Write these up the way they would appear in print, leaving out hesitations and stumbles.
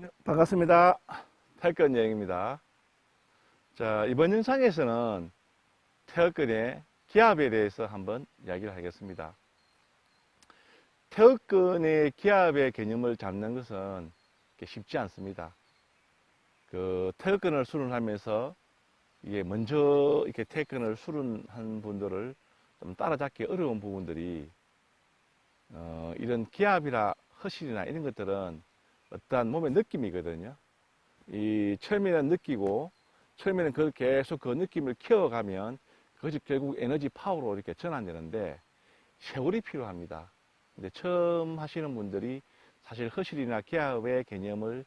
네, 반갑습니다. 태극권 여행입니다. 자, 이번 영상에서는 태극권의 기압에 대해서 한번 이야기를 하겠습니다. 태극권의 기압의 개념을 잡는 것은 쉽지 않습니다. 태극권을 수련하면서 이게 먼저 이렇게 태극권을 수련한 분들을 좀 따라잡기 어려운 부분들이 이런 기압이나 허실이나 이런 것들은 어떠한 몸의 느낌이거든요. 처음에는 느끼고, 처음에는 그걸 계속 그 느낌을 키워가면 그것이 결국 에너지 파워로 이렇게 전환되는데 세월이 필요합니다. 근데 처음 하시는 분들이 사실 허실이나 기압의 개념을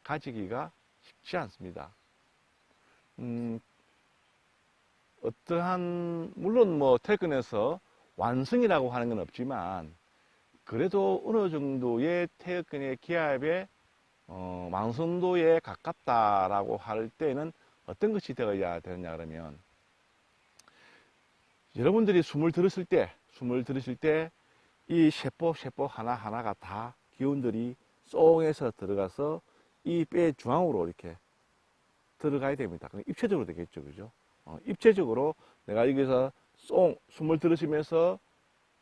가지기가 쉽지 않습니다. 물론 태극권에서 완승이라고 하는 건 없지만 그래도 어느 정도의 태극권의 기압에 완성도에 가깝다라고 할 때는 어떤 것이 되어야 되느냐 그러면 여러분들이 숨을 들으실 때 이 세포 하나하나가 다 기운들이 쏙에서 들어가서 이 뼈의 중앙으로 이렇게 들어가야 됩니다. 그럼 입체적으로 되겠죠, 그죠? 입체적으로 내가 여기서 숨을 들으시면서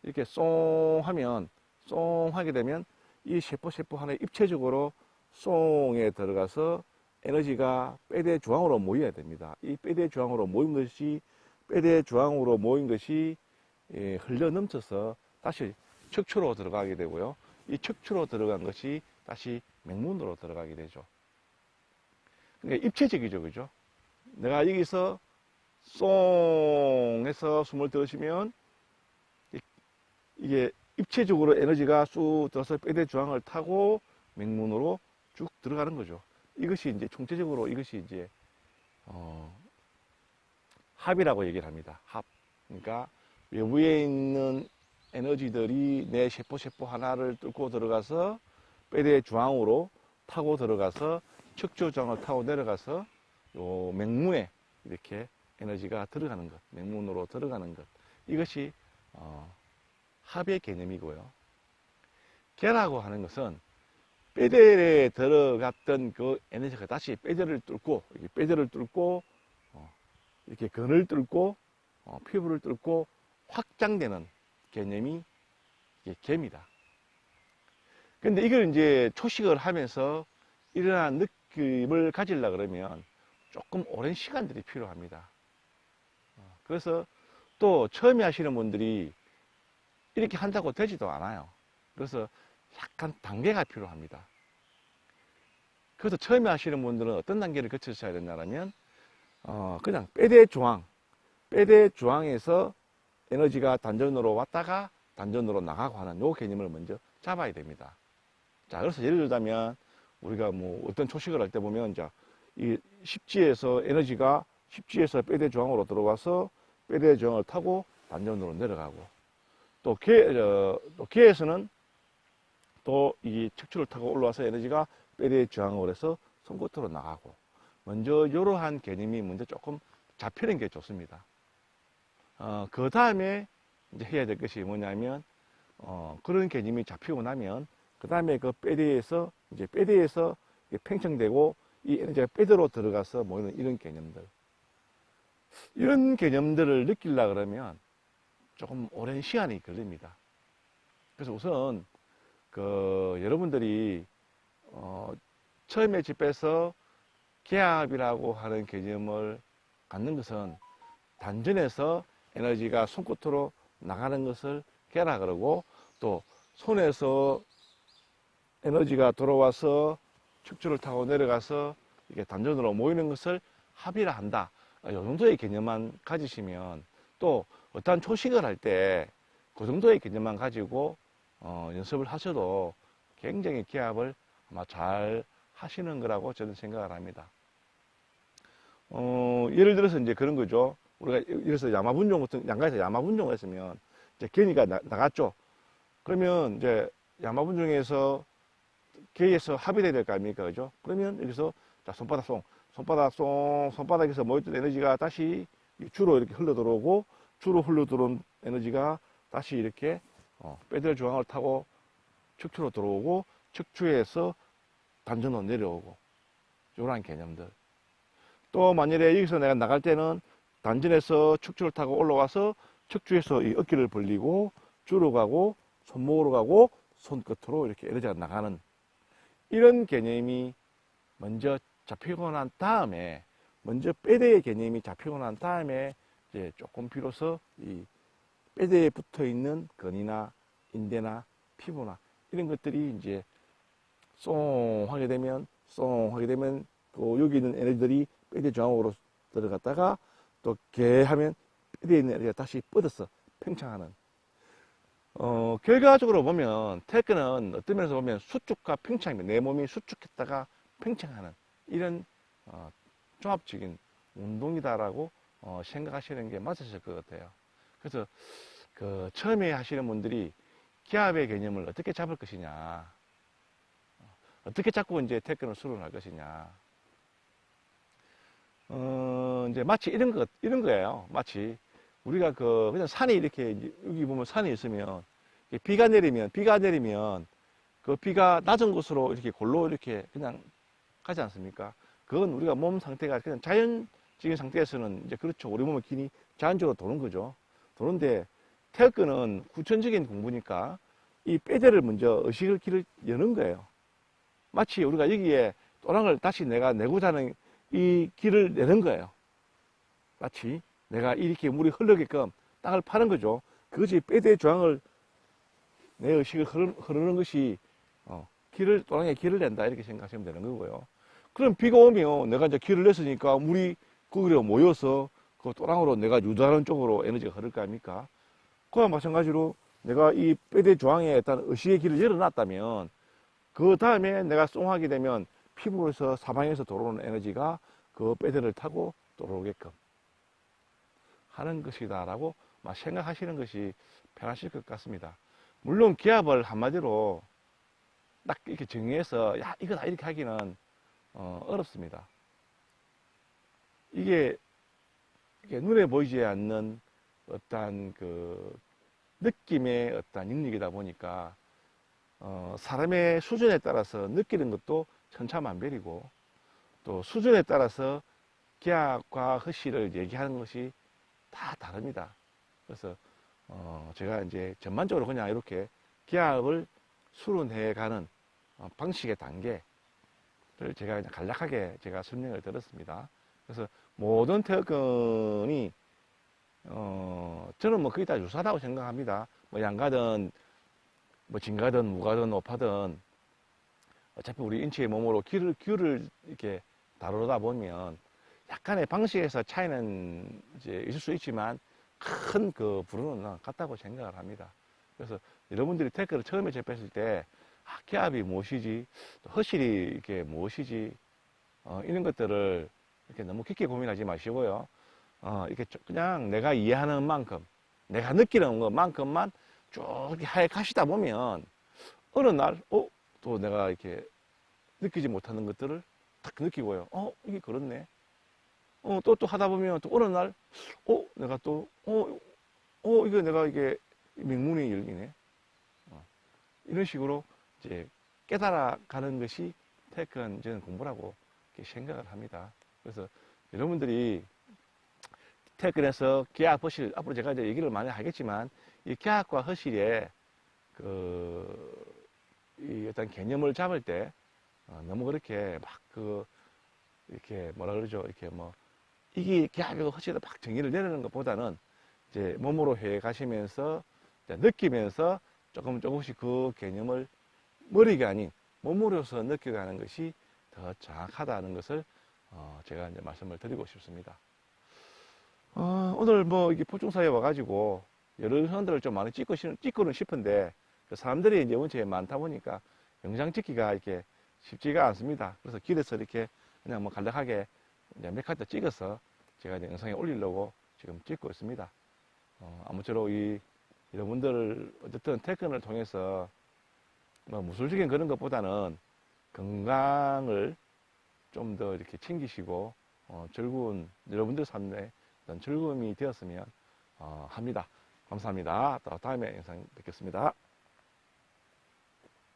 이렇게 쏭 하면 쏭 하게 되면 이 세포 하나에 입체적으로 쏭에 들어가서 에너지가 뼈대 중앙으로 모여야 됩니다. 이 뼈대 중앙으로 모인 것이 흘러 넘쳐서 다시 척추로 들어가게 되고요. 이 척추로 들어간 것이 다시 맹문으로 들어가게 되죠. 그러니까 입체적이죠, 그죠? 내가 여기서 쏭 해서 숨을 들으시면 이게 입체적으로 에너지가 쑥 들어서 뼈대 중앙을 타고 맹문으로 쭉 들어가는 거죠. 이것이 이제 총체적으로 이것이 이제 합이라고 얘기를 합니다. 합. 그러니까 외부에 있는 에너지들이 내 세포 하나를 뚫고 들어가서 뼈대 중앙으로 타고 들어가서 척추 중앙을 타고 내려가서 요 맹문에 이렇게 에너지가 들어가는 것, 맹문으로 들어가는 것. 이것이 합의 개념이고요. 개라고 하는 것은 뼈대에 들어갔던 그 에너지가 다시 뼈대를 뚫고 이렇게 근을 뚫고 피부를 뚫고 확장되는 개념이 개입니다. 근데 이걸 이제 초식을 하면서 일어난 느낌을 가지려 그러면 조금 오랜 시간들이 필요합니다. 그래서 또 처음에 하시는 분들이 이렇게 한다고 되지도 않아요. 그래서 약간 단계가 필요합니다. 그래서 처음에 하시는 분들은 어떤 단계를 거치셔야 되냐면 그냥 뼈대 중앙에서 에너지가 단전으로 왔다가 단전으로 나가고 하는 요 개념을 먼저 잡아야 됩니다. 자, 그래서 예를 들자면 우리가 어떤 초식을 할 때 보면 이제 이 십지에서 뼈대 중앙으로 들어와서 뼈대 중앙을 타고 단전으로 내려가고 또 개에서는 또 이 척추를 타고 올라와서 에너지가 뼈대 중앙으로 해서 손끝으로 나가고 먼저 이러한 개념이 먼저 조금 잡히는 게 좋습니다. 그 다음에 이제 해야 될 것이 뭐냐면 그런 개념이 잡히고 나면 그 다음에 그 뼈대에서 팽창되고 이 에너지가 뼈대로 들어가서 모이는 이런 개념들을 느끼려 그러면 조금 오랜 시간이 걸립니다. 그래서 우선 여러분들이 처음에 집에서 기압이라고 하는 개념을 갖는 것은 단전에서 에너지가 손끝으로 나가는 것을 개라 그러고 또 손에서 에너지가 들어와서 척추를 타고 내려가서 이게 단전으로 모이는 것을 합이라 한다. 이 정도의 개념만 가지시면 또 어떠한 초식을 할 때 그 정도의 개념만 가지고 연습을 하셔도 굉장히 기압을 아마 잘 하시는 거라고 저는 생각을 합니다. 예를 들어서 이제 그런 거죠. 우리가 이래서 야마분종 같은 양가에서 야마분종을 했으면 이제 개니가 나갔죠. 그러면 이제 야마분종에서 개에서 합이 돼야 될 거 아닙니까, 그죠? 그러면 여기서 자 손바닥에서 모였던 에너지가 다시 주로 이렇게 흘러 들어오고 주로 흘러 들어온 에너지가 다시 이렇게 뼈대 중앙을 타고 척추로 들어오고 척추에서 단전으로 내려오고, 이런 개념들. 또 만일에 여기서 내가 나갈 때는 단전에서 척추를 타고 올라와서 척추에서 이 어깨를 벌리고 주로 가고 손목으로 가고 손끝으로 이렇게 에너지가 나가는 이런 개념이 먼저 잡히고 난 다음에, 먼저 뼈대의 개념이 잡히고 난 다음에 이제 조금 비로소 이 뼈대에 붙어 있는 근이나 인대나 피부나 이런 것들이 이제 송 하게 되면 또 여기 있는 에너지들이 뼈대 중앙으로 들어갔다가 또 개 하면 뼈대에 있는 에너지가 다시 뻗어서 팽창하는. 결과적으로 보면 테크는 어떤 면에서 보면 수축과 팽창입니다. 내 몸이 수축했다가 팽창하는 이런 종합적인 운동이다라고 생각하시는 게 맞으실 것 같아요. 그래서 처음에 하시는 분들이 기압의 개념을 어떻게 잡을 것이냐, 어떻게 잡고 이제 테크를 수련할 것이냐, 이제 마치 이런 거예요. 마치 우리가 그냥 산이 이렇게 여기 보면 산이 있으면 비가 내리면 그 비가 낮은 곳으로 이렇게 골로 이렇게 그냥 가지 않습니까? 그건 우리가 몸 상태가 그냥 자연적인 상태에서는 이제 그렇죠. 우리 몸의 기능이 자연적으로 도는 거죠. 도는데 태극근은 후천적인 공부니까 이 뼈대를 먼저 의식을 길을 여는 거예요. 마치 우리가 여기에 또랑을 다시 내가 내고자 하는 이 길을 내는 거예요. 마치 내가 이렇게 물이 흐르게끔 땅을 파는 거죠. 그것이 뼈대의 저항을 내 의식을 흐르는 것이 또랑에 길을 낸다 이렇게 생각하시면 되는 거고요. 그럼 비가 오면 내가 이제 길을 냈으니까 물이 거기로 모여서 그 또랑으로 내가 유도하는 쪽으로 에너지가 흐를 거 아닙니까? 그와 마찬가지로 내가 이 뼈대 조항에 일단 의식의 길을 열어놨다면 그 다음에 내가 쏭하게 되면 피부에서 사방에서 들어오는 에너지가 그 뼈대를 타고 들어오게끔 하는 것이다라고 생각하시는 것이 편하실 것 같습니다. 물론 기압을 한마디로 딱 이렇게 정의해서 야 이거다 이렇게 하기는 어렵습니다. 이게 눈에 보이지 않는 어떤 그 느낌의 어떤 능력이다 보니까 사람의 수준에 따라서 느끼는 것도 천차만별이고 또 수준에 따라서 기압과 허시를 얘기하는 것이 다 다릅니다. 그래서 제가 이제 전반적으로 그냥 이렇게 기압을 수련해 가는 방식의 단계를 제가 간략하게 제가 설명을 드렸습니다. 그래서 모든 태극근이 저는 뭐 거의 다 유사하다고 생각합니다. 뭐 양가든 뭐 진가든 무가든 오파든 어차피 우리 인체의 몸으로 기를 이렇게 다루다 보면 약간의 방식에서 차이는 이제 있을 수 있지만 큰 그 부분은 같다고 생각을 합니다. 그래서 여러분들이 태클을 처음에 접했을 때 기압이 무엇이지, 또 허실이 이게 무엇이지, 이런 것들을 이렇게 너무 깊게 고민하지 마시고요. 이렇게 그냥 내가 이해하는 만큼, 내가 느끼는 것만큼만 쭉 이렇게 하에 가시다 보면 어느 날, 또 내가 이렇게 느끼지 못하는 것들을 딱 느끼고요. 이게 그렇네. 또 하다 보면 또 어느 날, 내가 또, 이거 내가 이게 명문이 열리네. 이런 식으로 이제 깨달아가는 것이 태클은 저는 공부라고 생각을 합니다. 그래서 여러분들이 태클에서 기압, 허실, 앞으로 제가 이제 얘기를 많이 하겠지만, 이 기압과 허실의 이 어떤 개념을 잡을 때, 너무 그렇게 이렇게 뭐라 그러죠? 이렇게 이게 기압이고 허실을 막 정의를 내리는 것보다는 이제 몸으로 해 가시면서 느끼면서 조금씩 그 개념을 머리가 아닌 몸으로서 느껴가는 것이 더 정확하다는 것을 제가 이제 말씀을 드리고 싶습니다. 오늘 이게 포충사에 와가지고 여러 현들을 좀 많이 찍고는 싶은데 사람들이 이제 원체 많다 보니까 영상 찍기가 이렇게 쉽지가 않습니다. 그래서 길에서 이렇게 그냥 간략하게 이제 몇 카드 찍어서 제가 이제 영상에 올리려고 지금 찍고 있습니다. 아무쪼록 여러분들 어쨌든 태권을 통해서 무술적인 그런 것보다는 건강을 좀 더 이렇게 챙기시고 즐거운 여러분들 삶에 즐거움이 되었으면 합니다. 감사합니다. 또 다음에 영상 뵙겠습니다.